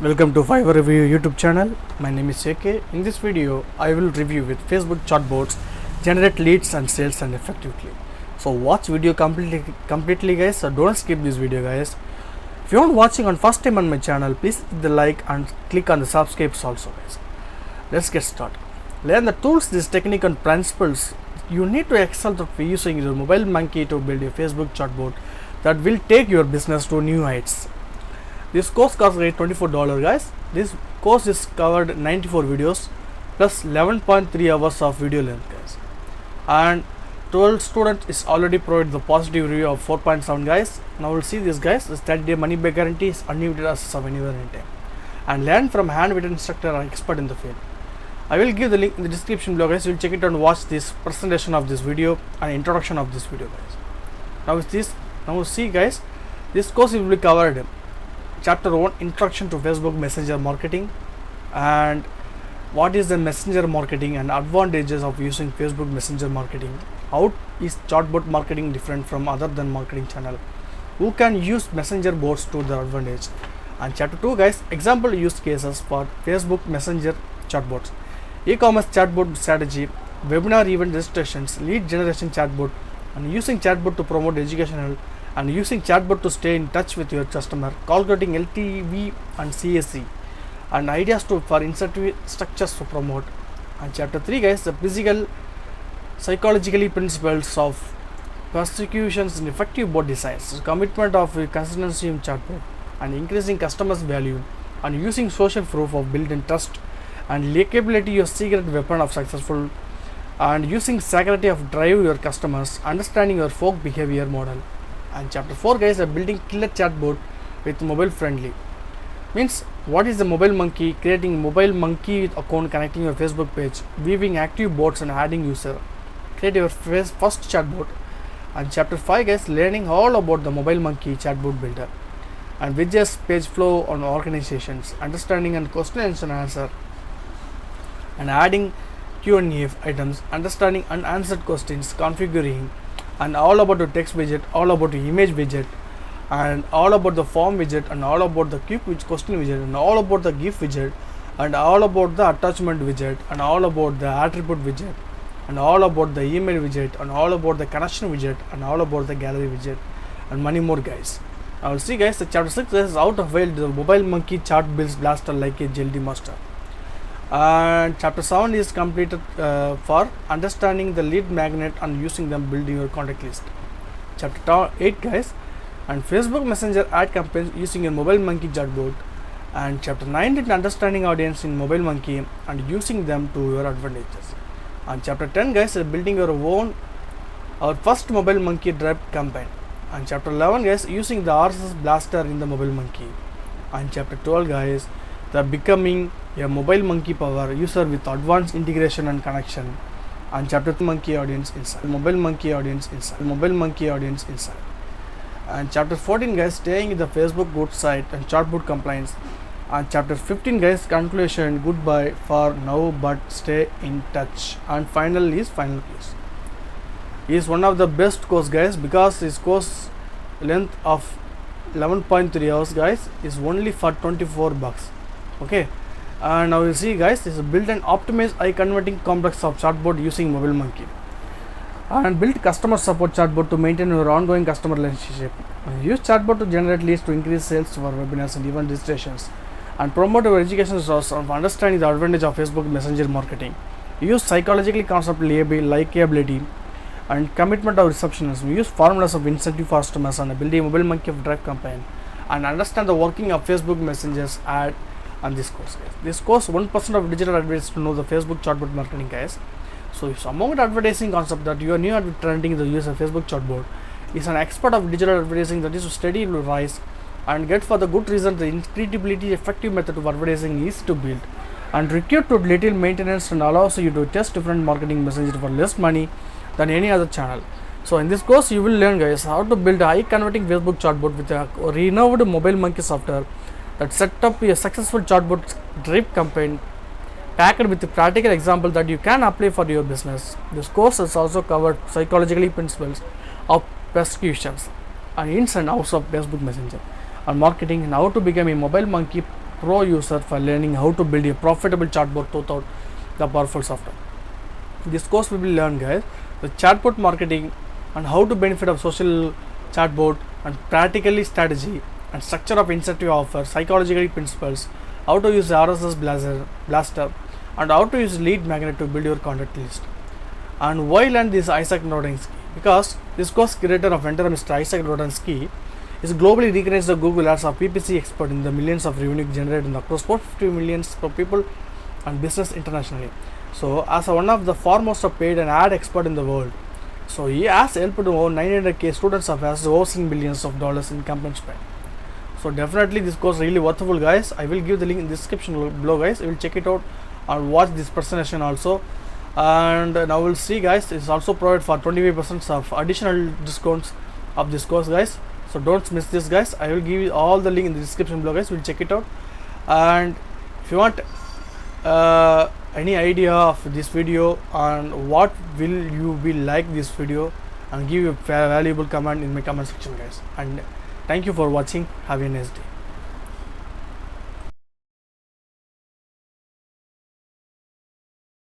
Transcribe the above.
Welcome to Fiverr Review YouTube channel. My name is AK. In this video, I will review with Facebook chatbots generate leads and sales and effectively. So watch video completely guys. So don't skip this video guys. If you are watching on first time on my channel, please hit the like and click on the subscribe also guys. Let's get started. Learn the tools, this technique and principles. You need to excel at using your mobile monkey to build a Facebook chatbot that will take your business to new heights. This course costs $24 guys. This course is covered 94 videos plus 11.3 hours of video length guys. And 12 students is already provided the positive review of 4.7 guys. Now we'll see this guys. This 30-day money back guarantee is unlimited access of anywhere anytime. And learn from hand-written instructor or expert in the field. I will give the link in the description below guys. You'll check it and watch this presentation of this video and introduction of this video guys. Now see guys, this course will be covered. Chapter 1, Introduction to Facebook Messenger Marketing, and what is the messenger marketing and advantages of using Facebook Messenger marketing. How is chatbot marketing different from other than marketing channel? Who can use messenger bots to their advantage? And chapter 2 guys, example use cases for Facebook Messenger chatbots, e-commerce chatbot strategy, webinar event registrations, lead generation chatbot, and using chatbot to promote educational, and using chatbot to stay in touch with your customer, calculating LTV and CAC, and ideas for incentive structures to promote. And chapter 3 guys, the physical psychologically principles of persecutions in effective bot designs, commitment of consistency in chatbot, and increasing customers value, and using social proof of building trust, and likeability your secret weapon of successful, and using security of drive your customers, understanding your folk behavior model. And chapter 4 guys, building killer chatbot with mobile friendly. Means what is the mobile monkey? Creating mobile monkey account, connecting your Facebook page, weaving active bots and adding user. Create your first chatbot. And chapter 5 guys, learning all about the mobile monkey chatbot builder, and widgets, page flow on organizations, understanding and question and answer, and adding Q&A items, understanding unanswered questions, configuring, and all about the text widget, all about the image widget, and all about the form widget, and all about the quick question widget, and all about the GIF widget, and all about the attachment widget, and all about the attribute widget, and all about the email widget, and all about the connection widget, and all about the gallery widget, and many more guys. Now see guys, the chapter 6 is out of failed the mobile monkey chart builds blaster like a jelly master. And chapter 7 is completed for understanding the lead magnet and using them building your contact list. Chapter 8 guys, and Facebook Messenger ad campaigns using your mobile monkey chatbot. And chapter 9 is understanding audience in mobile monkey and using them to your advantages. And chapter 10 guys, is building your own our first mobile monkey drive campaign. And chapter 11 guys, using the RSS blaster in the mobile monkey. And chapter 12 guys, the becoming a mobile monkey power user with advanced integration and connection. And chapter 2 monkey audience inside, mobile monkey audience inside, mobile monkey audience inside. And chapter 14 guys, staying in the Facebook good site and chatbot compliance. And chapter 15 guys, conclusion, goodbye for now but stay in touch. And final piece is one of the best course guys, because this course length of 11.3 hours guys is only for $24. Okay. And now you see guys, this is build and optimize high converting complex of chatbot using mobile monkey, and build customer support chatbot to maintain your ongoing customer relationship, and use chatbot to generate leads to increase sales for webinars and event registrations, and promote your education source of understanding the advantage of Facebook Messenger marketing. Use psychologically concept likeability and commitment of receptionism. Use formulas of incentive for customers and build a mobile monkey of drive campaign, and understand the working of Facebook Messenger's ad. And this course guys, this course 1% of digital advertisers to know the Facebook chatbot marketing guys. So if among the advertising concept that you are new at trending the use of Facebook chatbot is an expert of digital advertising that is to steady rise and get for the good reason the incredibility effective method of advertising is to build and require to little maintenance and allows you to test different marketing messages for less money than any other channel. So in this course you will learn guys how to build a high converting Facebook chatbot with a renowned mobile monkey software that set up a successful chatbot drive campaign packed with a practical example that you can apply for your business. This course has also covered psychologically principles of persecutions and ins and outs of Facebook Messenger, and marketing, and how to become a mobile monkey pro user for learning how to build a profitable chatbot without the powerful software. This course we will learn, guys, the chatbot marketing and how to benefit of social chatbot and practically strategy and structure of incentive offer, psychological principles, how to use RSS blaster, and how to use lead magnet to build your contact list. And why learn this Isaac Rodensky? Because this course creator of Ventura, Mr. Isaac Rodensky, is globally recognized as Google as a PPC expert in the millions of revenue generated across 450 millions for people and business internationally. So, as one of the foremost paid and ad expert in the world, so he has helped over 900k students of us overseeing billions of dollars in campaign spend. So definitely this course really worthwhile, guys. I will give the link in the description below, guys. You will check it out and watch this presentation also. And now we'll see, guys, it's also provided for 25% of additional discounts of this course, guys. So don't miss this, guys. I will give you all the link in the description below, guys. We'll check it out. And if you want any idea of this video and what will you be like this video, and give a valuable comment in my comment section, guys. And thank you for watching. Have a nice day.